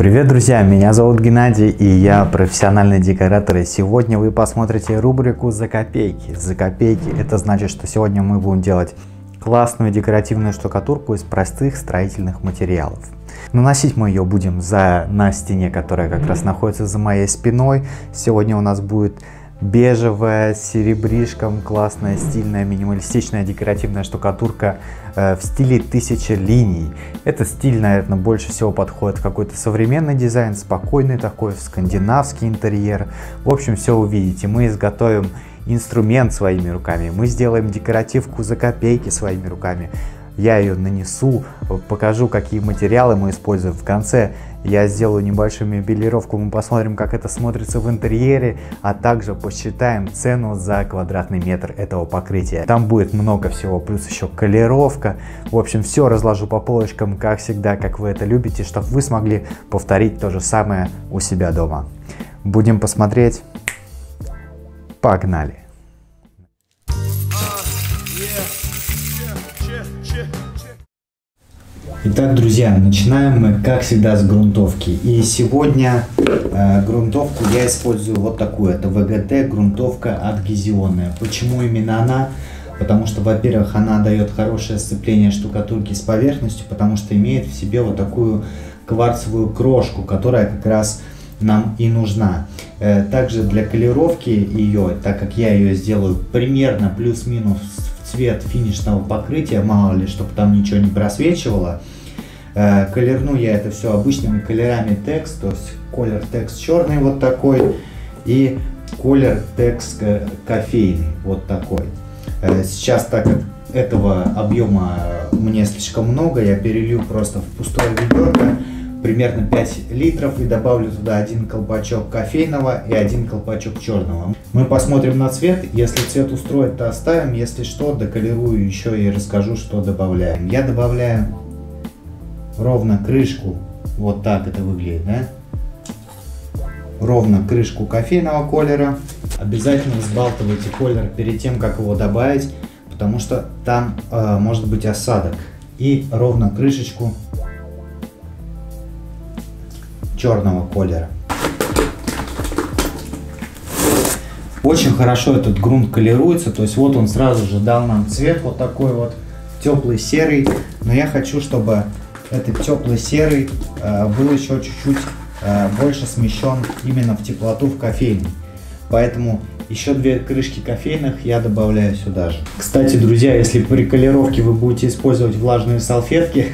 Привет, друзья! Меня зовут Геннадий, и я профессиональный декоратор. И сегодня вы посмотрите рубрику «За копейки». «За копейки» — это значит, что сегодня мы будем делать классную декоративную штукатурку из простых строительных материалов. Наносить мы ее будем на стене, которая как раз находится за моей спиной. Сегодня у нас будет бежевая, с серебришком, классная, стильная, минималистичная декоративная штукатурка в стиле 1000 линий. Этот стиль, наверное, больше всего подходит в какой-то современный дизайн, спокойный такой, скандинавский интерьер. В общем, все увидите. Мы изготовим инструмент своими руками, мы сделаем декоративку за копейки своими руками. Я ее нанесу, покажу, какие материалы мы используем. В конце я сделаю небольшую мебелировку, мы посмотрим, как это смотрится в интерьере, а также посчитаем цену за квадратный метр этого покрытия. Там будет много всего, плюс еще колеровка. В общем, все разложу по полочкам, как всегда, как вы это любите, чтобы вы смогли повторить то же самое у себя дома. Будем посмотреть. Погнали! Итак, друзья, начинаем мы, как всегда, с грунтовки. И сегодня грунтовку я использую вот такую. Это ВГТ грунтовка адгезионная. Почему именно она? Потому что, во-первых, она дает хорошее сцепление штукатурки с поверхностью, потому что имеет в себе вот такую кварцевую крошку, которая как раз нам и нужна. Также для колеровки ее, так как я ее сделаю примерно плюс-минус в цвет финишного покрытия, мало ли, чтобы там ничего не просвечивало, колерну я это все обычными колерами Tex, то есть колер Tex черный вот такой и колер Tex кофейный вот такой. Сейчас, так как этого объема мне слишком много, я перелью просто в пустое ведерко, примерно 5 литров, и добавлю туда один колпачок кофейного и один колпачок черного. Мы посмотрим на цвет, если цвет устроит, то оставим, если что, доколерую еще и расскажу, что добавляем. Я добавляю ровно крышку, вот так это выглядит, да? Ровно крышку кофейного колера. Обязательно взбалтывайте колер перед тем, как его добавить, потому что там может быть осадок. И ровно крышечку черного колера. Очень хорошо этот грунт колируется, то есть вот он сразу же дал нам цвет вот такой вот теплый серый, но я хочу, чтобы этот теплый серый был еще чуть-чуть больше смещен именно в теплоту в кофейный, поэтому еще 2 крышки кофейных я добавляю сюда же. Кстати, друзья, если при колеровке вы будете использовать влажные салфетки,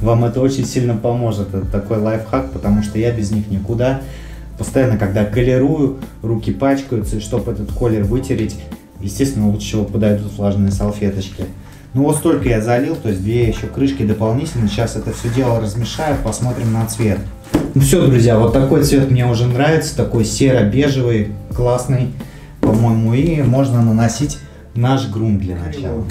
вам это очень сильно поможет. Это такой лайфхак, потому что я без них никуда. Постоянно, когда колерую, руки пачкаются, и чтобы этот колер вытереть, естественно, лучше всего подойдут влажные салфеточки. Ну вот столько я залил, то есть 2 еще крышки дополнительно. Сейчас это все дело размешаю, посмотрим на цвет. Ну все, друзья, вот такой цвет мне уже нравится, такой серо-бежевый, классный, по-моему, и можно наносить наш грунт для начала.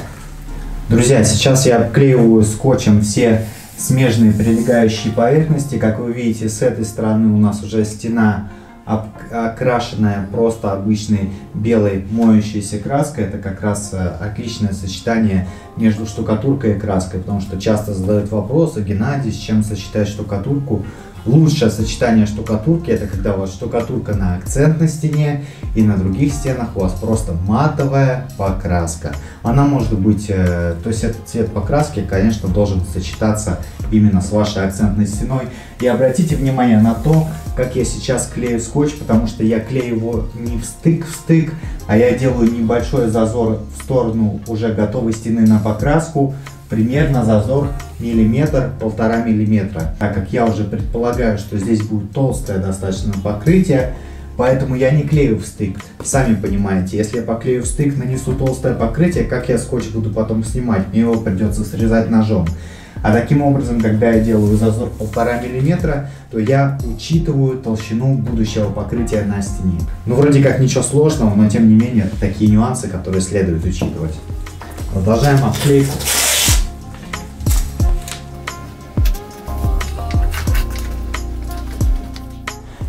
Друзья, сейчас я обклеиваю скотчем все смежные прилегающие поверхности. Как вы видите, с этой стороны у нас уже стена окрашенная просто обычной белой моющейся краской. Это как раз отличное сочетание между штукатуркой и краской, потому что часто задают вопросы: Геннадий, с чем сочетать штукатурку? Лучшее сочетание штукатурки — это когда у вас штукатурка на акцентной стене, и на других стенах у вас просто матовая покраска. Она может быть, то есть этот цвет покраски, конечно, должен сочетаться именно с вашей акцентной стеной. И обратите внимание на то, как я сейчас клею скотч, потому что я клею его не в стык, а я делаю небольшой зазор в сторону уже готовой стены на покраску, примерно зазор миллиметр-1,5 миллиметра, так как я уже предполагаю, что здесь будет толстое достаточно покрытие, поэтому я не клею в стык. Сами понимаете, если я поклею в стык, нанесу толстое покрытие, как я скотч буду потом снимать? Мне его придется срезать ножом. А таким образом, когда я делаю зазор 1,5 миллиметра, то я учитываю толщину будущего покрытия на стене. Ну, вроде как ничего сложного, но тем не менее, это такие нюансы, которые следует учитывать. Продолжаем обклейку.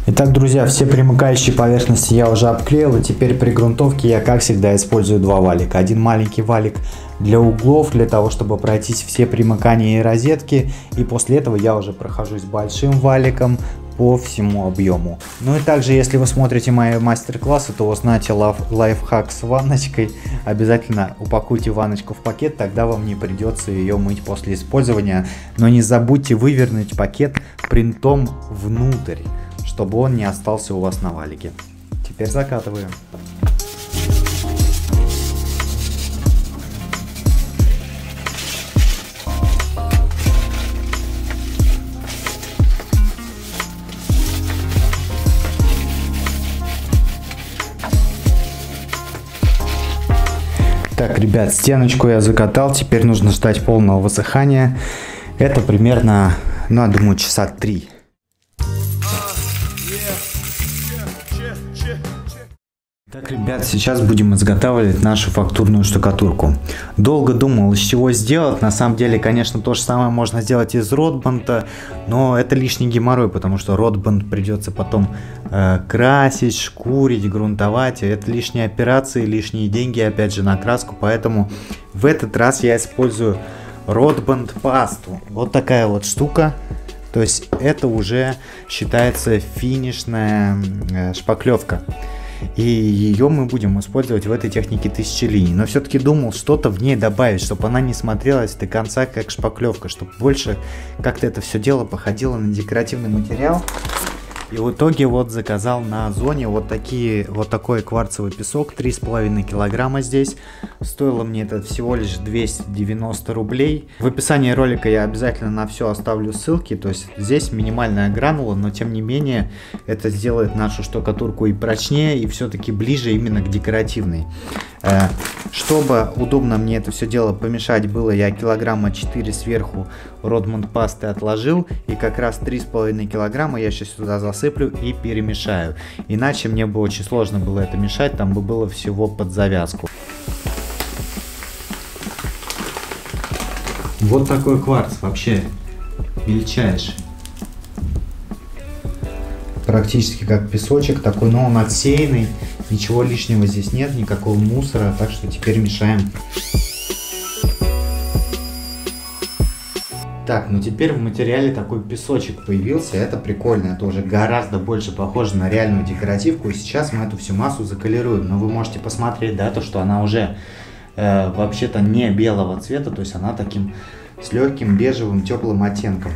Итак, друзья, все примыкающие поверхности я уже обклеил, и теперь при грунтовке я, как всегда, использую 2 валика. Один маленький валик для углов, для того, чтобы пройтись все примыкания и розетки, и после этого я уже прохожусь большим валиком по всему объему. Ну и также, если вы смотрите мои мастер-классы, то вы знаете лайфхак с ванночкой. Обязательно упакуйте ванночку в пакет, тогда вам не придется ее мыть после использования. Но не забудьте вывернуть пакет принтом внутрь, чтобы он не остался у вас на валике. Теперь закатываем. Так, ребят, стеночку я закатал, теперь нужно ждать полного высыхания. Это примерно, ну, я думаю, часа 3. Так, ребят, сейчас будем изготавливать нашу фактурную штукатурку. Долго думал, из чего сделать. На самом деле, конечно, то же самое можно сделать из ротбанда, но это лишний геморрой, потому что ротбанд придется потом красить, шкурить, грунтовать. Это лишние операции, лишние деньги, опять же, на краску. Поэтому в этот раз я использую ротбанд пасту. Вот такая вот штука. То есть это уже считается финишная шпаклевка. И ее мы будем использовать в этой технике 1000 линий. Но все-таки думал что-то в ней добавить, чтобы она не смотрелась до конца как шпаклевка, чтобы больше как-то это все дело походило на декоративный материал. И в итоге вот заказал на Озоне вот такой кварцевый песок, 3,5 килограмма здесь. Стоило мне это всего лишь 290 рублей. В описании ролика я обязательно на все оставлю ссылки. То есть здесь минимальная гранула, но тем не менее это сделает нашу штукатурку и прочнее, и все-таки ближе именно к декоративной. Чтобы удобно мне это все дело помешать было, я килограмма 4 сверху ротбанд пасты отложил, и как раз 3,5 килограмма я сейчас сюда засыплю и перемешаю. Иначе мне бы очень сложно было это мешать, там бы было всего под завязку. Вот такой кварц, вообще мельчайший. Практически как песочек такой, но он отсеянный, ничего лишнего здесь нет, никакого мусора, так что теперь мешаем. Так, ну теперь в материале такой песочек появился, это прикольно, это уже гораздо больше похоже на реальную декоративку, и сейчас мы эту всю массу заколируем. Но вы можете посмотреть, да, то, что она уже вообще-то не белого цвета, то есть она таким с легким бежевым теплым оттенком.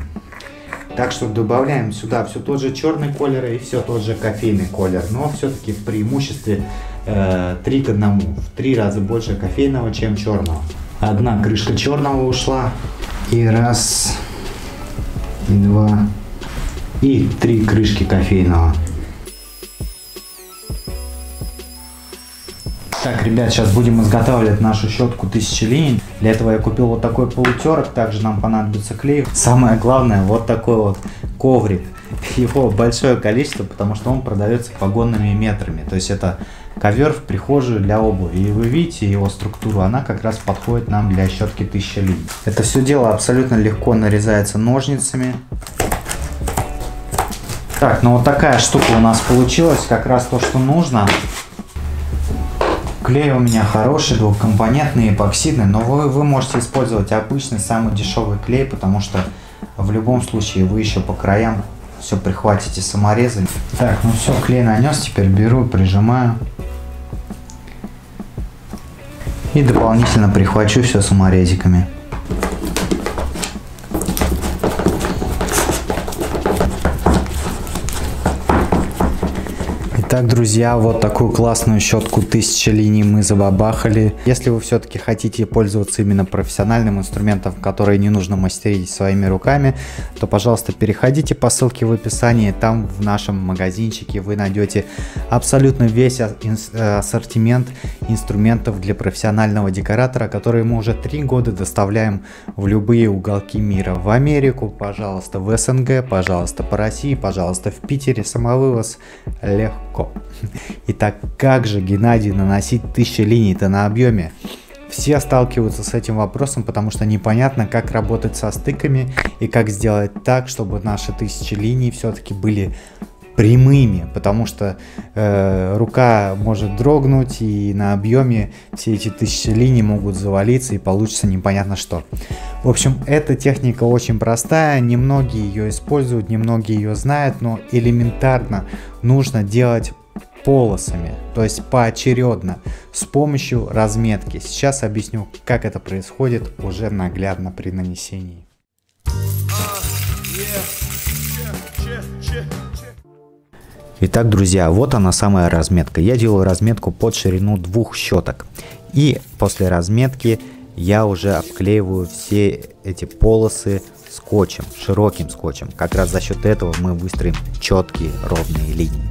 Так что добавляем сюда все тот же черный колер и все тот же кофейный колер, но все-таки в преимуществе 3 к 1, в 3 раза больше кофейного, чем черного. Одна крышка черного ушла, и раз, и два, и 3 крышки кофейного. Так, ребят, сейчас будем изготавливать нашу щетку 1000 линий. Для этого я купил вот такой полутерок, также нам понадобится клей. Самое главное, вот такой вот коврик. Его большое количество, потому что он продается погонными метрами. То есть это ковер в прихожую для обуви. И вы видите его структуру, она как раз подходит нам для щетки 1000 линий. Это все дело абсолютно легко нарезается ножницами. Так, ну вот такая штука у нас получилась, как раз то, что нужно. Клей у меня хороший, двухкомпонентный, эпоксидный, но вы можете использовать обычный, самый дешевый клей, потому что в любом случае вы еще по краям все прихватите саморезами. Так, ну все, клей нанес, теперь беру, прижимаю. И дополнительно прихвачу все саморезиками. Итак, друзья, вот такую классную щетку 1000 линий мы забабахали. Если вы все-таки хотите пользоваться именно профессиональным инструментом, который не нужно мастерить своими руками, то, пожалуйста, переходите по ссылке в описании. Там в нашем магазинчике вы найдете абсолютно весь ассортимент инструментов для профессионального декоратора, которые мы уже 3 года доставляем в любые уголки мира. В Америку, пожалуйста, в СНГ, пожалуйста, по России, пожалуйста, в Питере. Самовывоз легко. Итак, как же, Геннадий, наносить 1000 линий-то на объеме? Все сталкиваются с этим вопросом, потому что непонятно, как работать со стыками и как сделать так, чтобы наши 1000 линий все-таки были прямыми, потому что рука может дрогнуть, и на объеме все эти 1000 линий могут завалиться, и получится непонятно что. В общем, эта техника очень простая, немногие ее используют, немногие ее знают, но элементарно нужно делать полосами, то есть поочередно, с помощью разметки. Сейчас объясню, как это происходит уже наглядно при нанесении. Итак, друзья, вот она самая разметка. Я делаю разметку под ширину 2 щеток. И после разметки я уже обклеиваю все эти полосы скотчем, широким скотчем. Как раз за счет этого мы выстроим четкие ровные линии.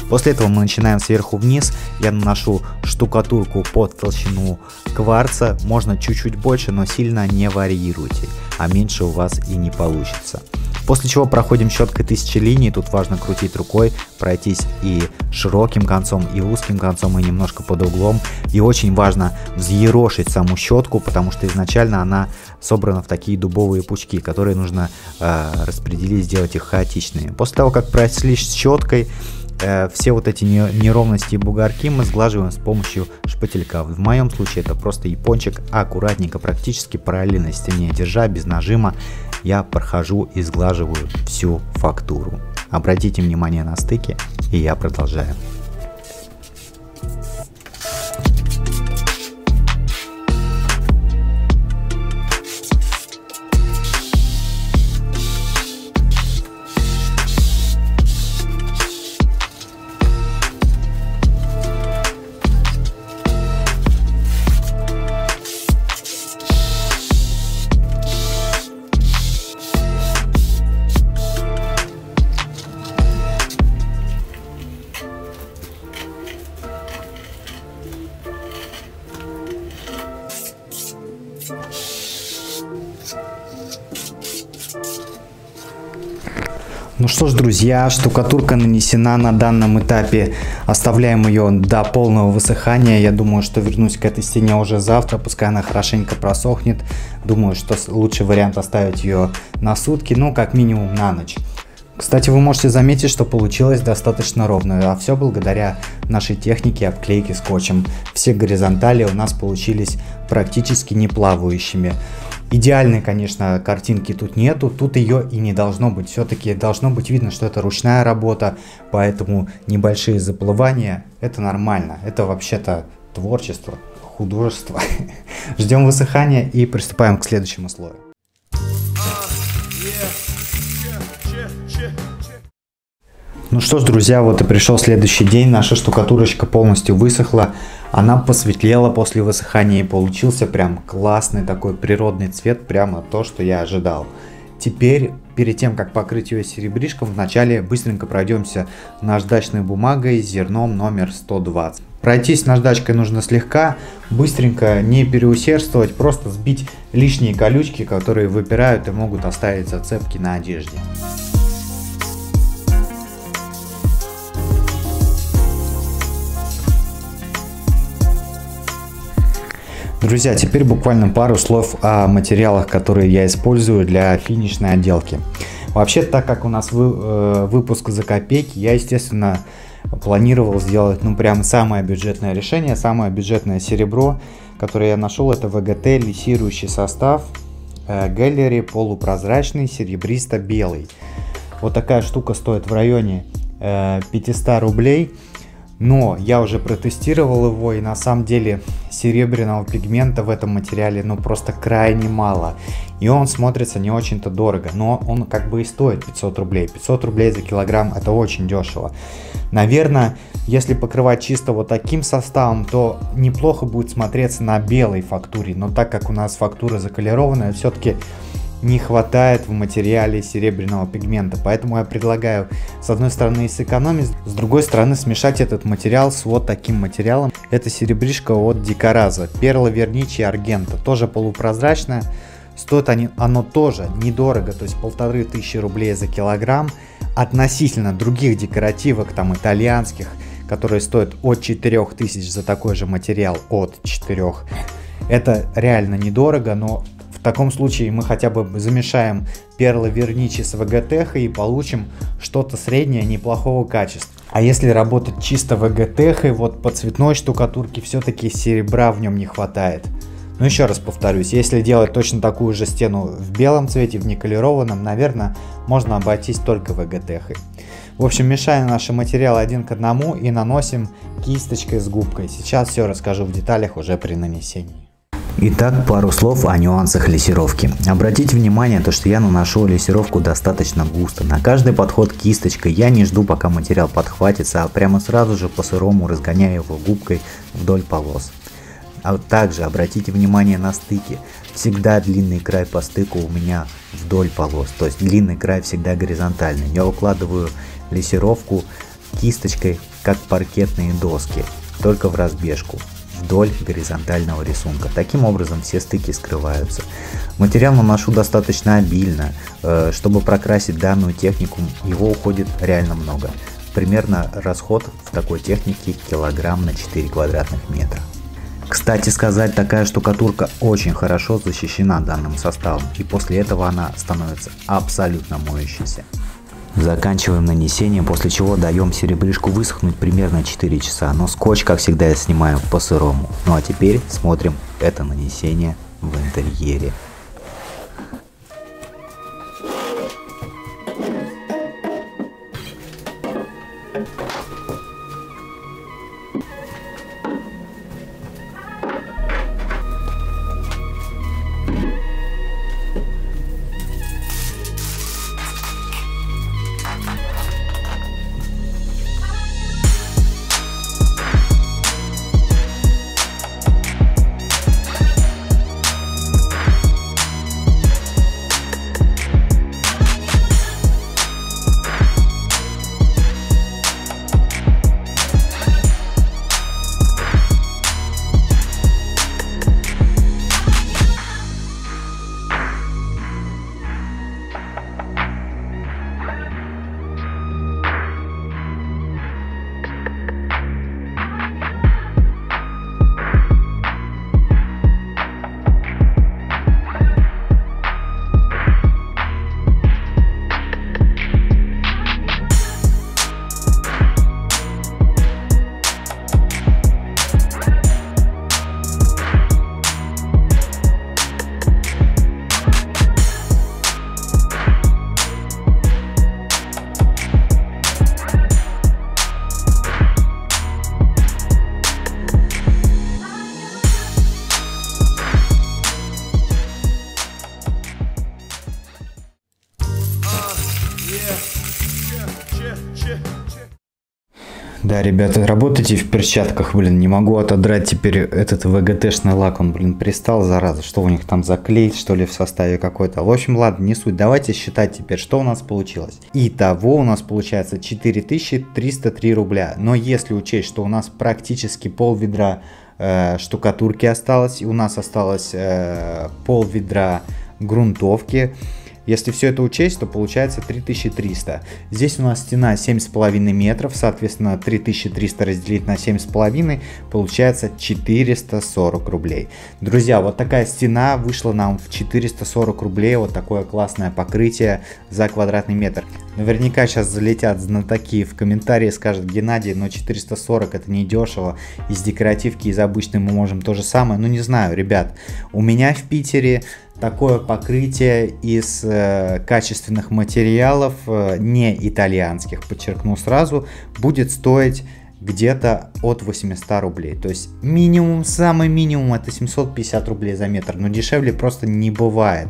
После этого мы начинаем сверху вниз. Я наношу штукатурку под толщину кварца. Можно чуть-чуть больше, но сильно не варьируйте, а меньше у вас и не получится. После чего проходим щеткой 1000 линий. Тут важно крутить рукой, пройтись и широким концом, и узким концом, и немножко под углом. И очень важно взъерошить саму щетку, потому что изначально она собрана в такие дубовые пучки, которые нужно распределить, сделать их хаотичными. После того, как прошлись щеткой, все вот эти неровности и бугорки мы сглаживаем с помощью шпателька. В моем случае это просто япончик. Аккуратненько, практически параллельно стене держа, без нажима, я прохожу и сглаживаю всю фактуру. Обратите внимание на стыки, и я продолжаю. Ну что ж, друзья, штукатурка нанесена на данном этапе. Оставляем ее до полного высыхания. Я думаю, что вернусь к этой стене уже завтра, пускай она хорошенько просохнет. Думаю, что лучший вариант оставить ее на сутки, ну как минимум на ночь. Кстати, вы можете заметить, что получилось достаточно ровно, а все благодаря нашей технике обклейки скотчем. Все горизонтали у нас получились практически не плавающими. Идеальной, конечно, картинки тут нету, тут ее и не должно быть. Все-таки должно быть видно, что это ручная работа, поэтому небольшие заплывания – это нормально. Это вообще-то творчество, художество. Ждем высыхания и приступаем к следующему слою. Ну что ж, друзья, вот и пришел следующий день. Наша штукатурочка полностью высохла. Она посветлела после высыхания и получился прям классный такой природный цвет, прямо то, что я ожидал. Теперь, перед тем, как покрыть ее серебришком, вначале быстренько пройдемся наждачной бумагой с зерном номер 120. Пройтись наждачкой нужно слегка, быстренько, не переусердствовать, просто сбить лишние колючки, которые выпирают и могут оставить зацепки на одежде. Друзья, теперь буквально пару слов о материалах, которые я использую для финишной отделки. Вообще, так как у нас выпуск за копейки, я, естественно, планировал сделать, ну, прям самое бюджетное решение, самое бюджетное серебро, которое я нашел, это ВГТ лиссирующий состав Gallery полупрозрачный, серебристо-белый. Вот такая штука стоит в районе 500 рублей. Но я уже протестировал его, и на самом деле серебряного пигмента в этом материале ну просто крайне мало. И он смотрится не очень-то дорого, но он как бы и стоит 500 рублей. 500 рублей за килограмм — это очень дешево. Наверное, если покрывать чисто вот таким составом, то неплохо будет смотреться на белой фактуре. Но так как у нас фактура заколерованная, все-таки не хватает в материале серебряного пигмента, поэтому я предлагаю с одной стороны сэкономить, с другой стороны смешать этот материал с вот таким материалом. Это серебришка от Дикораза, Перла Верничи Аргента, тоже полупрозрачная. Стоит оно тоже недорого, то есть 1500 рублей за килограмм. Относительно других декоративок, там итальянских, которые стоят от 4000 за такой же материал, от 4. Это реально недорого, но в таком случае мы хотя бы замешаем Perla Vernice с VGTech и получим что-то среднее неплохого качества. А если работать чисто VGTech, вот по цветной штукатурке все-таки серебра в нем не хватает. Но еще раз повторюсь, если делать точно такую же стену в белом цвете, в неколированном, наверное, можно обойтись только VGTech. В общем, мешаем наши материалы один к одному и наносим кисточкой с губкой. Сейчас все расскажу в деталях уже при нанесении. Итак, пару слов о нюансах лессировки. Обратите внимание, что я наношу лессировку достаточно густо. На каждый подход кисточкой я не жду, пока материал подхватится, а прямо сразу же по сырому разгоняю его губкой вдоль полос. А также обратите внимание на стыки. Всегда длинный край по стыку у меня вдоль полос, то есть длинный край всегда горизонтальный. Я укладываю лессировку кисточкой, как паркетные доски, только в разбежку, вдоль горизонтального рисунка. Таким образом все стыки скрываются. Материал наношу достаточно обильно. Чтобы прокрасить данную технику, его уходит реально много. Примерно расход в такой технике килограмм на 4 квадратных метра. Кстати сказать, такая штукатурка очень хорошо защищена данным составом, и после этого она становится абсолютно моющейся. Заканчиваем нанесение, после чего даем серебришку высохнуть примерно 4 часа, но скотч, как всегда, я снимаю по сырому. Ну а теперь смотрим это нанесение в интерьере. Да, ребята, работайте в перчатках, блин, не могу отодрать теперь этот ВГТшный лак, он, блин, пристал, зараза, что у них там заклеить, что ли, в составе какой-то. В общем, ладно, не суть, давайте считать теперь, что у нас получилось. Итого у нас получается 4303 рубля, но если учесть, что у нас практически пол ведра штукатурки осталось, и у нас осталось пол ведра грунтовки. Если все это учесть, то получается 3300. Здесь у нас стена 7,5 метров, соответственно 3300 разделить на 7,5 получается 440 рублей. Друзья, вот такая стена вышла нам в 440 рублей, вот такое классное покрытие за квадратный метр. Наверняка сейчас залетят знатоки в комментарии, скажут: Геннадий, но 440 это не дешево, из декоративки, из обычной мы можем то же самое. Ну не знаю, ребят, у меня в Питере такое покрытие из качественных материалов, не итальянских, подчеркну сразу, будет стоить где-то от 800 рублей. То есть минимум, самый минимум это 750 рублей за метр, но дешевле просто не бывает.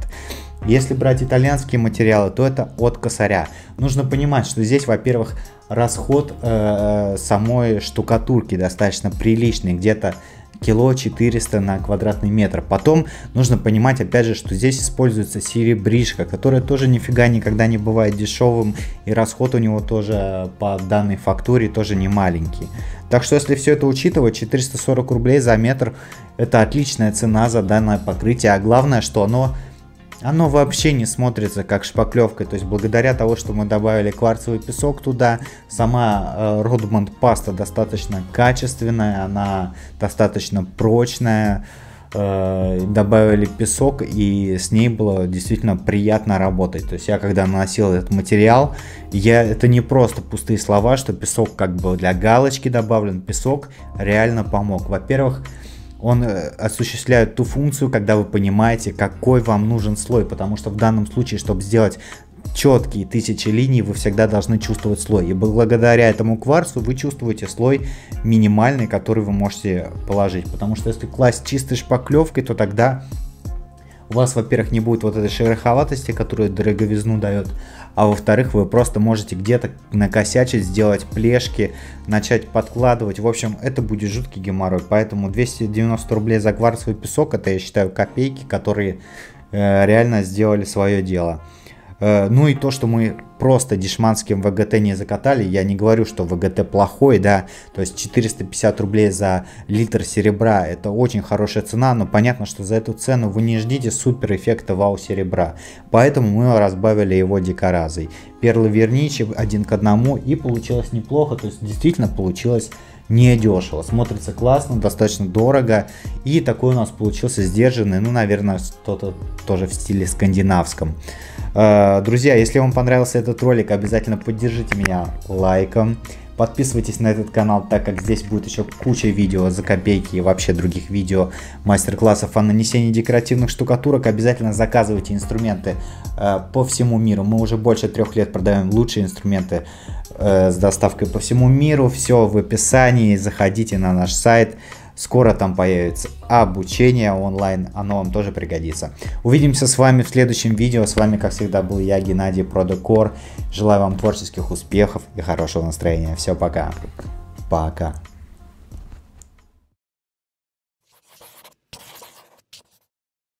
Если брать итальянские материалы, то это от косаря. Нужно понимать, что здесь, во-первых, расход самой штукатурки достаточно приличный, где-то кило 400 на квадратный метр. Потом нужно понимать, опять же, что здесь используется серебришка, которая тоже нифига никогда не бывает дешевым, и расход у него тоже по данной фактуре тоже не маленький. Так что если все это учитывать, 440 рублей за метр это отличная цена за данное покрытие, а главное, что оно вообще не смотрится как шпаклевка. То есть благодаря тому, что мы добавили кварцевый песок туда, сама Родмонд паста достаточно качественная, она достаточно прочная. добавили песок, и с ней было действительно приятно работать. То есть я когда наносил этот материал, это не просто пустые слова, что песок как бы для галочки добавлен, песок реально помог. Во-первых, он осуществляет ту функцию, когда вы понимаете, какой вам нужен слой, потому что в данном случае, чтобы сделать четкие 1000 линий, вы всегда должны чувствовать слой. И благодаря этому кварцу вы чувствуете слой минимальный, который вы можете положить. Потому что если класть чистой шпаклевкой, то тогда у вас, во-первых, не будет вот этой шероховатости, которая дороговизну дает. А во-вторых, вы просто можете где-то накосячить, сделать плешки, начать подкладывать. В общем, это будет жуткий геморрой. Поэтому 290 рублей за кварцевый песок, это, я считаю, копейки, которые реально сделали свое дело. Ну и то, что мы просто дешманским ВГТ не закатали, я не говорю, что ВГТ плохой, да, то есть 450 рублей за литр серебра, это очень хорошая цена, но понятно, что за эту цену вы не ждите супер эффекта вау серебра, поэтому мы разбавили его дикоразой. Перлы Верничи 1 к 1, и получилось неплохо, то есть действительно получилось недешево, смотрится классно, достаточно дорого, и такой у нас получился сдержанный, ну, наверное, что-то тоже в стиле скандинавском. Друзья, если вам понравился этот ролик, обязательно поддержите меня лайком, подписывайтесь на этот канал, так как здесь будет еще куча видео за копейки и вообще других видео, мастер-классов о нанесении декоративных штукатурок. Обязательно заказывайте инструменты по всему миру, мы уже больше 3 лет продаем лучшие инструменты с доставкой по всему миру, все в описании, заходите на наш сайт. Скоро там появится обучение онлайн, оно вам тоже пригодится. Увидимся с вами в следующем видео. С вами, как всегда, был я, Геннадий ProDecor. Желаю вам творческих успехов и хорошего настроения. Все, пока. Пока.